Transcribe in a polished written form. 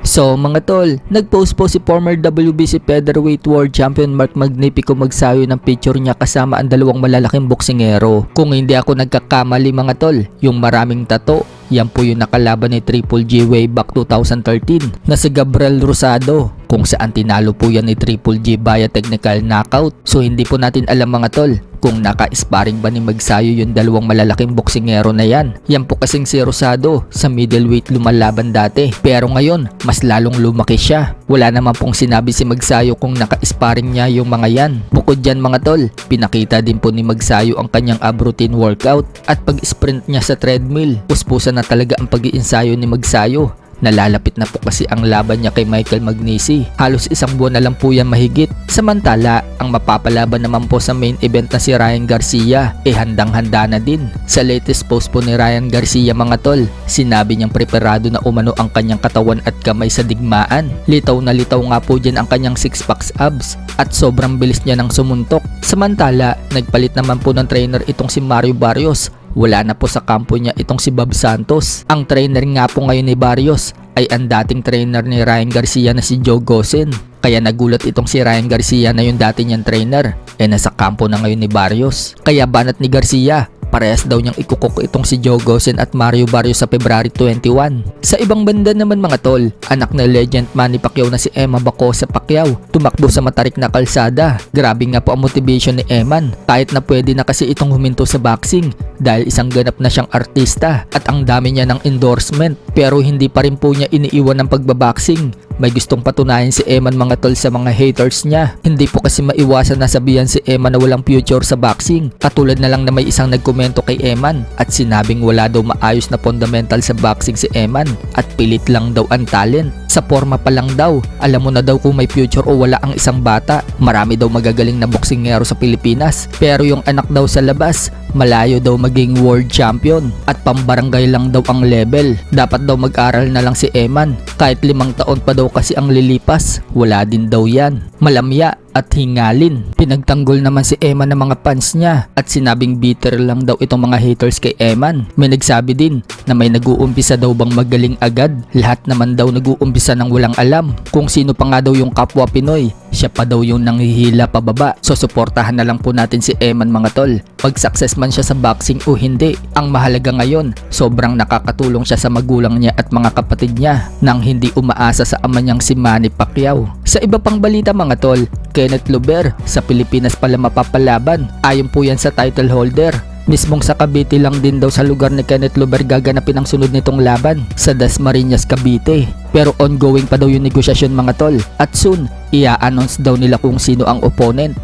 So mga tol, nagpost po si former WBC Featherweight World Champion Mark Magnifico Magsayo ng picture niya kasama ang dalawang malalaking boksingero. Kung hindi ako nagkakamali mga tol, yung maraming tato, yan po yung nakalaban ni Triple G way back 2013 na si Gabriel Rosado, kung saan tinalo po yan ni Triple G via technical knockout. So hindi po natin alam mga tol kung naka-sparring ba ni Magsayo yung dalawang malalaking boksingero na yan. Yan po kasing si Rosado sa middleweight lumalaban dati, pero ngayon mas lalong lumaki siya. Wala naman pong sinabi si Magsayo kung naka-sparring niya yung mga yan. Bukod dyan mga tol, pinakita din po ni Magsayo ang kanyang ab routine workout at pag-sprint niya sa treadmill. Puspusan na talaga ang pag-iinsayo ni Magsayo. Nalalapit na po kasi ang laban niya kay Michael Magnisi. Halos isang buwan na lang po yan mahigit. Samantala, ang mapapalaban naman po sa main event na si Ryan Garcia, handang-handa na din. Sa latest post po ni Ryan Garcia mga tol, sinabi niyang preparado na umano ang kanyang katawan at kamay sa digmaan. Litaw na litaw nga po dyan ang kanyang 6-pack abs at sobrang bilis niya ng sumuntok. Samantala, nagpalit naman po ng trainer itong si Mario Barrios. Wala na po sa kampo niya itong si Bob Santos. Ang trainer nga po ngayon ni Barrios ay ang dating trainer ni Ryan Garcia na si Joe Gosen. Kaya nagulat itong si Ryan Garcia na yung dati niyang trainer nasa kampo na ngayon ni Barrios. Kaya banat ni Garcia, parehas daw niyang ikukok itong si Joe Gosen at Mario Barrios sa February 21. Sa ibang banda naman mga tol, anak na legend Manny Pacquiao na si Emma Bacosa Pacquiao tumakbo sa matarik na kalsada. Grabe nga po ang motivation ni Eman, kahit na pwede na kasi itong huminto sa boxing dahil isang ganap na siyang artista at ang dami niya ng endorsement, pero hindi pa rin po niya iniiwan ng pagbaboxing. May gustong patunayan si Eman mga tol sa mga haters niya. Hindi po kasi maiwasan na sabihan si Eman na walang future sa boxing. Katulad na lang na may isang nagkomento kay Eman at sinabing wala daw maayos na fundamental sa boxing si Eman at pilit lang daw ang talent. Sa forma pa lang daw, alam mo na daw kung may future o wala ang isang bata. Marami daw magagaling na boksingero sa Pilipinas, pero yung anak daw sa labas, malayo daw maging world champion at pambarangay lang daw ang level. Dapat daw mag-aral na lang si Eman. Kahit 5 taon pa daw kasi ang lilipas, wala din daw yan. Malamya at hingalin. Pinagtanggol naman si Eman ng mga fans niya at sinabing bitter lang daw itong mga haters kay Eman. May nagsabi din na may nag-uumpisa daw bang magaling agad. Lahat naman daw nag-uumpisa ng walang alam. Kung sino pa nga daw yung kapwa Pinoy, siya pa daw yung nanghihila pababa. So suportahan na lang po natin si Eman mga tol. Pag success man siya sa boxing o hindi, ang mahalaga ngayon, sobrang nakakatulong siya sa magulang niya at mga kapatid niya nang hindi umaasa sa ama niyang si Manny Pacquiao. Sa iba pang balita mga tol, Kenneth Luber sa Pilipinas pala mapapalaban. Ayon po yan sa title holder. Mismong sa Cavite lang din daw sa lugar ni Kenneth Luber gaganapin ang sunod nitong laban sa Dasmariñas, Cavite. Pero ongoing pa daw yung negosyasyon mga tol at soon, i-announce daw nila kung sino ang opponent.